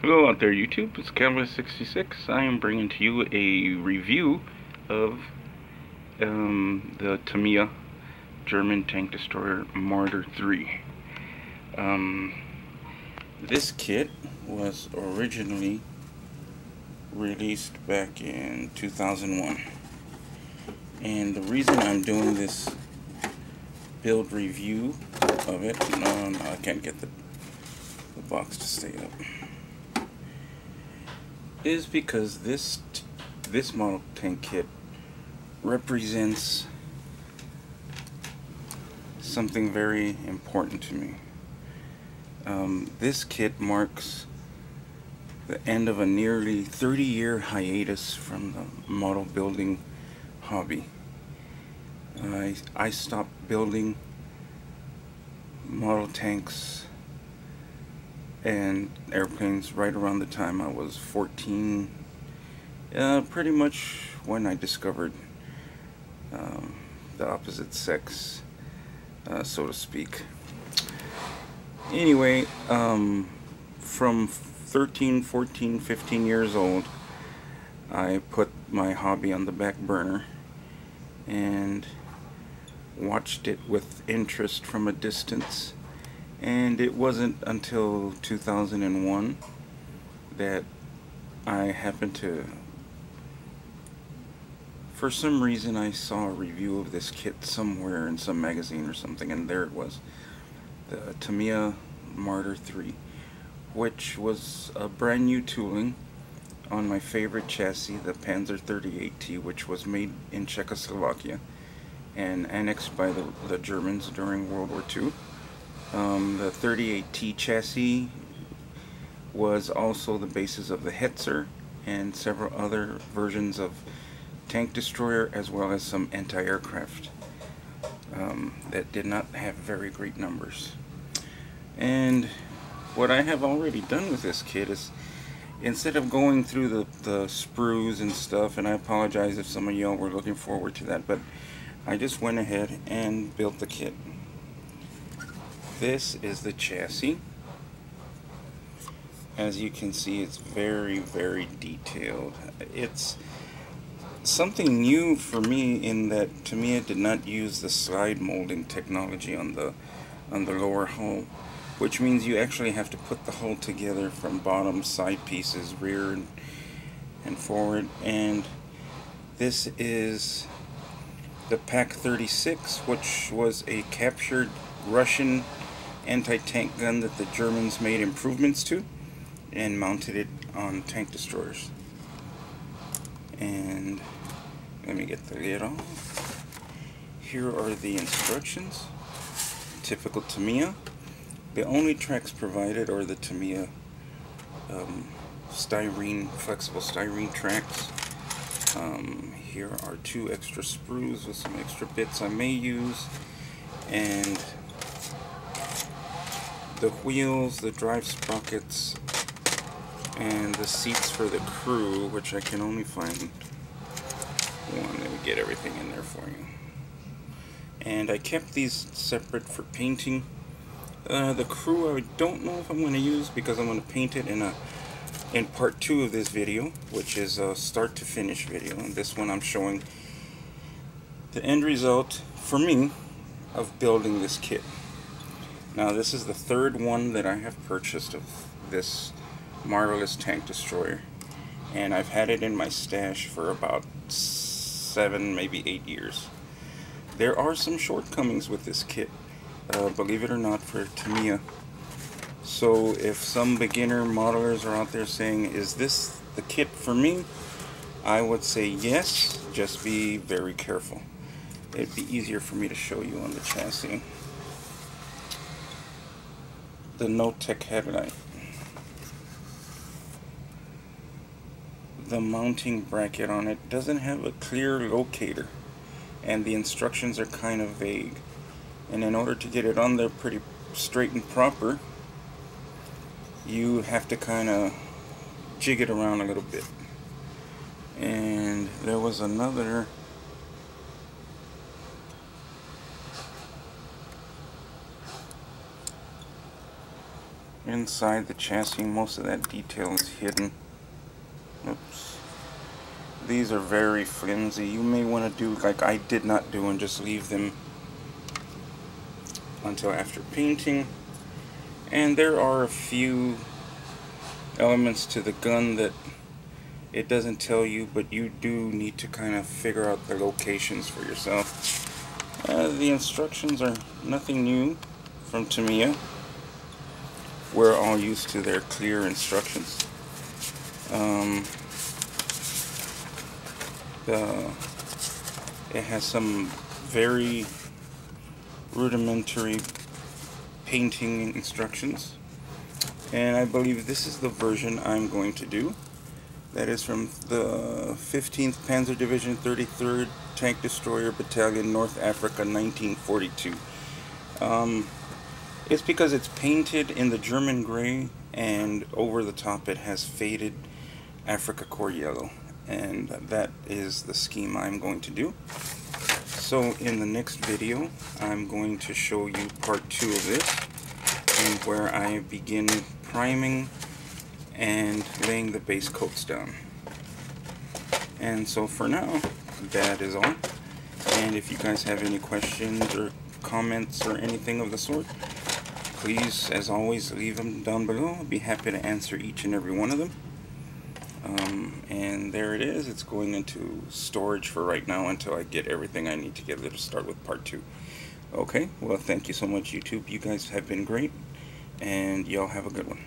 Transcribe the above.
Hello out there YouTube, it's Canvas66. I am bringing to you a review of the Tamiya German tank destroyer Marder 3. This kit was originally released back in 2001, and the reason I'm doing this build review of it, no, I can't get the box to stay up, is because this model tank kit represents something very important to me. This kit marks the end of a nearly 30-year hiatus from the model building hobby. I stopped building model tanks and airplanes right around the time I was 14, pretty much when I discovered the opposite sex, so to speak. Anyway, from 13, 14, 15 years old, I put my hobby on the back burner and watched it with interest from a distance. And it wasn't until 2001 that I happened to, for some reason, I saw a review of this kit somewhere in some magazine or something, and there it was, the Tamiya Marder 3, which was a brand new tooling on my favorite chassis, the Panzer 38T, which was made in Czechoslovakia and annexed by the Germans during World War II. The 38T chassis was also the basis of the Hetzer and several other versions of tank destroyer, as well as some anti-aircraft that did not have very great numbers. And what I have already done with this kit is, instead of going through the sprues and stuff, and I apologize if some of y'all were looking forward to that, but I just went ahead and built the kit. This is the chassis. As you can see, it's very, very detailed. It's something new for me in that Tamiya did not use the slide molding technology on the lower hull, which means you actually have to put the hull together from bottom, side pieces, rear, and forward. And this is the Pak 36, which was a captured Russian anti-tank gun that the Germans made improvements to and mounted it on tank destroyers. And let me get the lid off. Here are the instructions. Typical Tamiya. The only tracks provided are the Tamiya flexible styrene tracks. Here are 2 extra sprues with some extra bits I may use, and the wheels, the drive sprockets, and the seats for the crew, which I can only find one. Let me get everything in there for you. And I kept these separate for painting. The crew I don't know if I'm going to use, because I'm going to paint it in part 2 of this video, which is a start to finish video. And this one I'm showing the end result, for me, of building this kit. Now, this is the 3rd one that I have purchased of this marvelous tank destroyer, and I've had it in my stash for about 7, maybe 8 years. There are some shortcomings with this kit, believe it or not, for Tamiya. So if some beginner modelers are out there saying, is this the kit for me? I would say yes, just be very careful. It'd be easier for me to show you on the chassis. The no-tech headlight. The mounting bracket on it doesn't have a clear locator, and the instructions are kind of vague. And in order to get it on there pretty straight and proper, you have to kind of jig it around a little bit. And there was another inside the chassis, most of that detail is hidden. Oops. These are very flimsy. You may want to do like I did not do and just leave them until after painting. And there are a few elements to the gun that it doesn't tell you, but you do need to kind of figure out the locations for yourself. The instructions are nothing new from Tamiya. We're all used to their clear instructions. It has some very rudimentary painting instructions, and I believe this is the version I'm going to do. That is from the 15th Panzer Division, 33rd Tank Destroyer Battalion, North Africa, 1942. It's because it's painted in the German gray, and over the top it has faded Africa Corps yellow, and that is the scheme I'm going to do. So in the next video I'm going to show you part 2 of this, and where I begin priming and laying the base coats down. And so for now, that is all. And if you guys have any questions or comments or anything of the sort, please, as always, leave them down below. I'll be happy to answer each and every one of them. And there it is. It's going into storage for right now until I get everything I need to get ready to start with part 2. Okay, well, thank you so much, YouTube. You guys have been great, and y'all have a good one.